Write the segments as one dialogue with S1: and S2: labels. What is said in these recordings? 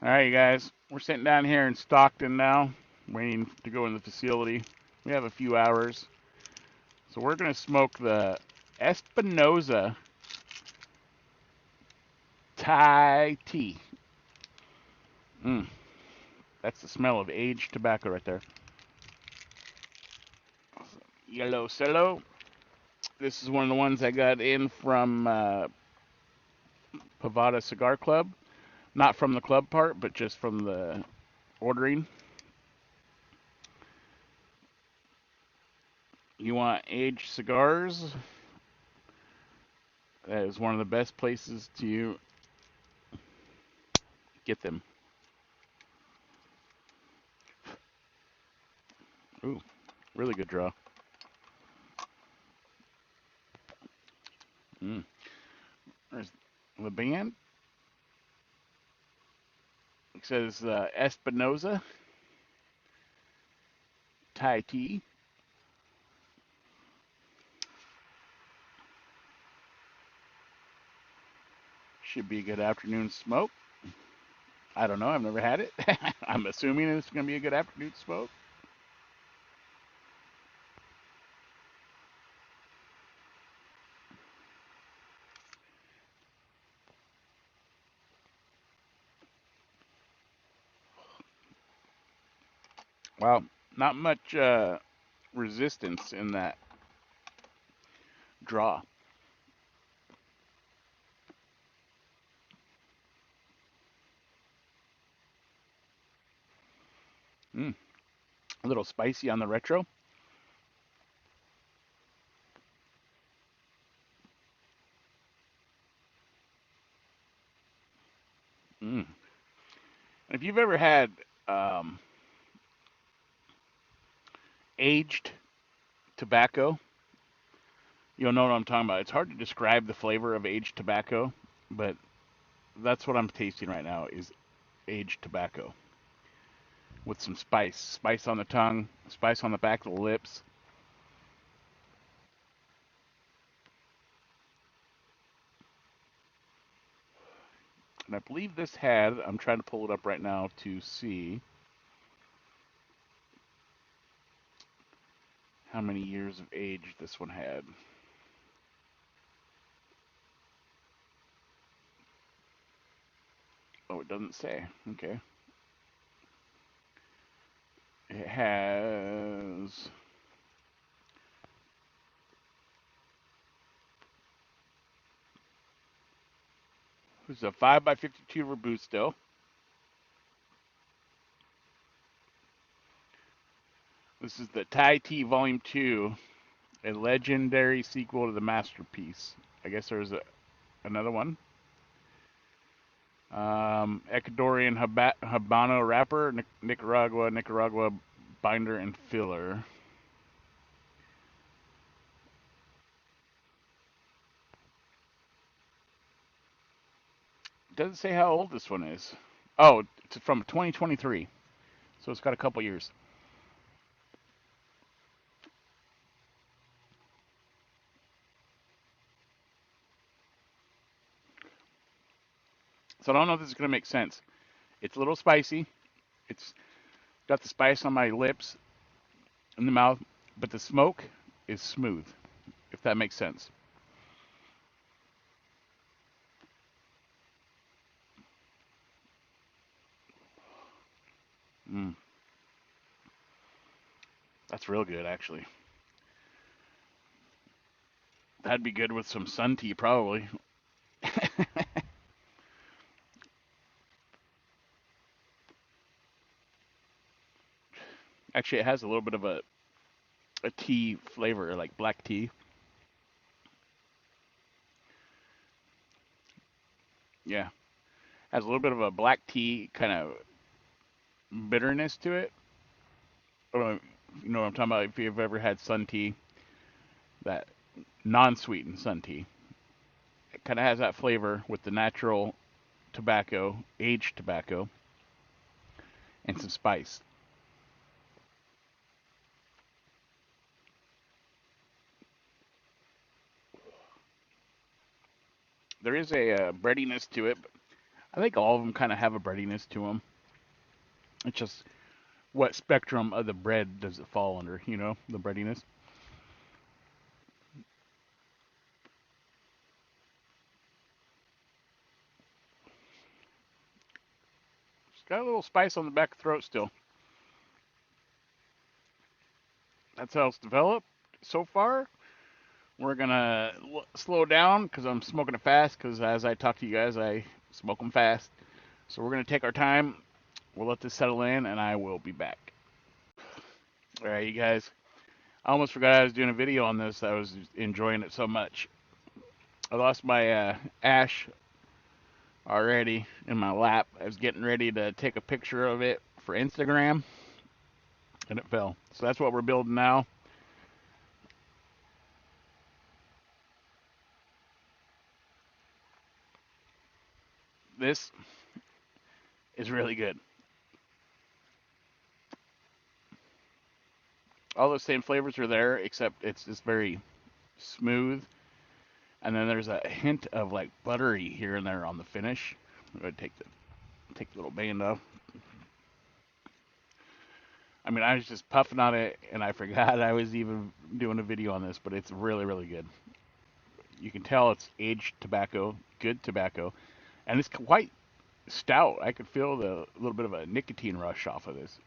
S1: All right, you guys. We're sitting down here in Stockton now, waiting to go in the facility. We have a few hours. So we're going to smoke the Espinosa Thai tea. Mm, that's the smell of aged tobacco right there. Yellow Cello. This is one of the ones I got in from Pavada Cigar Club. Not from the club part, but just from the ordering. You want aged cigars? That is one of the best places to get them. Ooh, really good draw. Mm. There's the band. It says Espinosa Thai tea. Should be a good afternoon smoke. I don't know. I've never had it. I'm assuming it's going to be a good afternoon smoke. Wow, not much resistance in that draw. Mm. A little spicy on the retro. Mm. If you've ever had um, aged tobacco, you'll know what I'm talking about. It's hard to describe the flavor of aged tobacco, but that's what I'm tasting right now is aged tobacco with some spice on the tongue, spice on the back of the lips. And I believe this had, I'm trying to pull it up right now to see how many years of age this one had. Oh, it doesn't say. Okay. It has. This is a 5x52 Robusto. This is the Thai Tea Volume 2, a legendary sequel to the masterpiece. I guess there's another one. Ecuadorian Habano wrapper, Nicaragua binder and filler. It doesn't say how old this one is. Oh, it's from 2023, so it's got a couple years. So I don't know if this is gonna make sense. It's a little spicy. It's got the spice on my lips and the mouth, but the smoke is smooth, if that makes sense. Mm, that's real good, actually. That'd be good with some sun tea, probably. Actually, it has a little bit of a tea flavor, like black tea. Yeah, has a little bit of a black tea kind of bitterness to it. You know what I'm talking about? If you've ever had sun tea, that non-sweetened sun tea, it kind of has that flavor with the natural tobacco, aged tobacco, and some spice. There is a breadiness to it. But I think all of them kind of have a breadiness to them. It's just what spectrum of the bread does it fall under, the breadiness. It's got a little spice on the back of the throat still. That's how it's developed so far. We're gonna slow down because I'm smoking it fast. Because as I talk to you guys, I smoke them fast. So we're gonna take our time. We'll let this settle in, and I will be back. All right, you guys. I almost forgot I was doing a video on this. I was enjoying it so much. I lost my ash already in my lap. I was getting ready to take a picture of it for Instagram, and it fell. So that's what we're building now. This is really good. All those same flavors are there, except it's just very smooth. And then there's a hint of like buttery here and there on the finish. I'm gonna take the little band off. I mean, I was just puffing on it, and I forgot I was even doing a video on this, but it's really, really good. You can tell it's aged tobacco, good tobacco, and it's quite stout. I could feel the little bit of a nicotine rush off of this.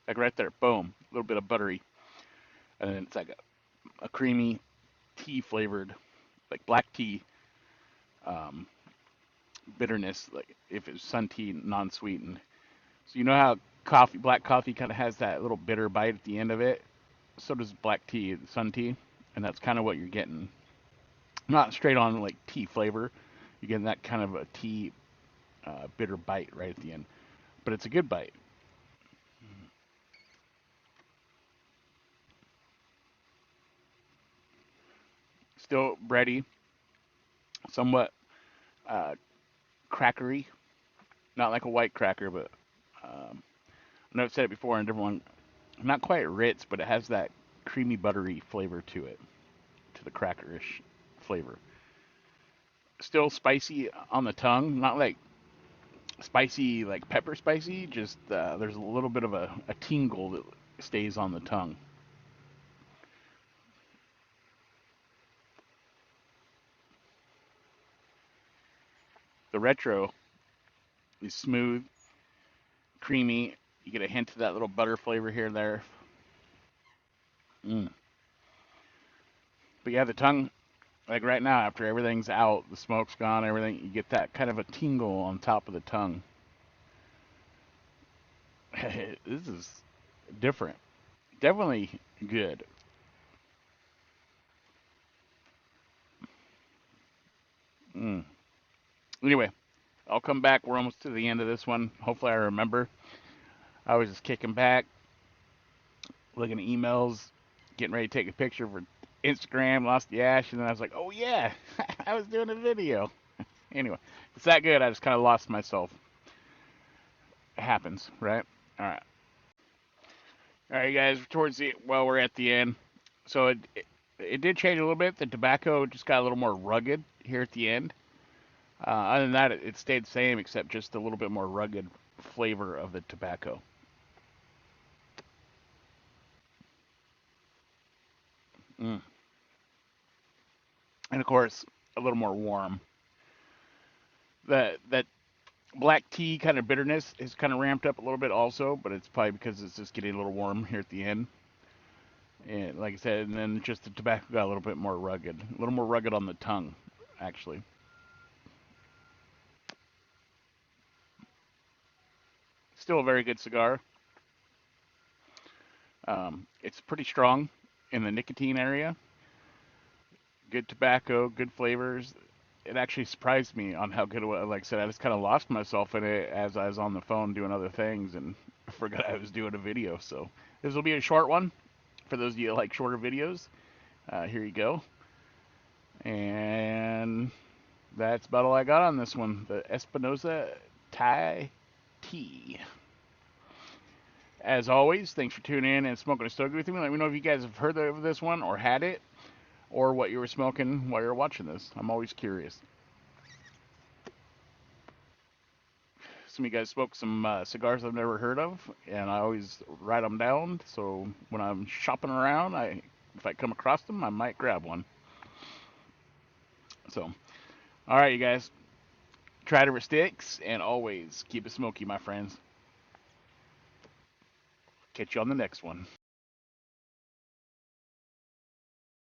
S1: Like right there, boom, a little bit of buttery, and then it's like a creamy tea flavored, like black tea um, bitterness, like if it's sun tea non-sweetened. So you know how black coffee kind of has that little bitter bite at the end of it. So does black tea, sun tea, and that's kind of what you're getting. Not straight on like tea flavor. You're getting that kind of a tea bitter bite right at the end, but it's a good bite. Still bready, somewhat uh, crackery, not like a white cracker, but I know I've said it before in a different one. Not quite Ritz, but it has that creamy buttery flavor to it, to the crackerish flavor. Still spicy on the tongue, not like spicy like pepper spicy. Just there's a little bit of a tingle that stays on the tongue. The retro is smooth, creamy. You get a hint of that little butter flavor here and there. Mm. But yeah, the tongue, like right now, after everything's out, the smoke's gone, everything, you get that kind of a tingle on top of the tongue. This is different. Definitely good. Mm. Anyway, I'll come back. We're almost to the end of this one. Hopefully, I remember. I was just kicking back, looking at emails, getting ready to take a picture for Instagram, lost the ash, and then I was like, oh yeah, I was doing a video. Anyway, it's that good. I just kind of lost myself. It happens, right? All right. All right, guys. We're at the end. So it did change a little bit. The tobacco just got a little more rugged here at the end. Other than that, it stayed the same, except just a little bit more rugged flavor of the tobacco. Mm. And of course, a little more warm. That black tea kind of bitterness is kind of ramped up a little bit also, but it's probably because it's just getting a little warm here at the end. And like I said, and then just the tobacco got a little bit more rugged, a little more rugged on the tongue, actually. Still a very good cigar. It's pretty strong in the nicotine area. Good tobacco, good flavors. It actually surprised me on how good it was. Like I said, I just kind of lost myself in it as I was on the phone doing other things and forgot I was doing a video. So this will be a short one for those of you that like shorter videos. Here you go. And that's about all I got on this one. The Espinosa Thai Tea. As always, thanks for tuning in and smoking a stogie with me. Let me know if you guys have heard of this one or had it, or what you were smoking while you were watching this. I'm always curious. Some of you guys smoke some cigars I've never heard of, and I always write them down. So when I'm shopping around, if I come across them, I might grab one. So, all right, you guys, try to sticks, and always keep it smoky, my friends. Catch you on the next one.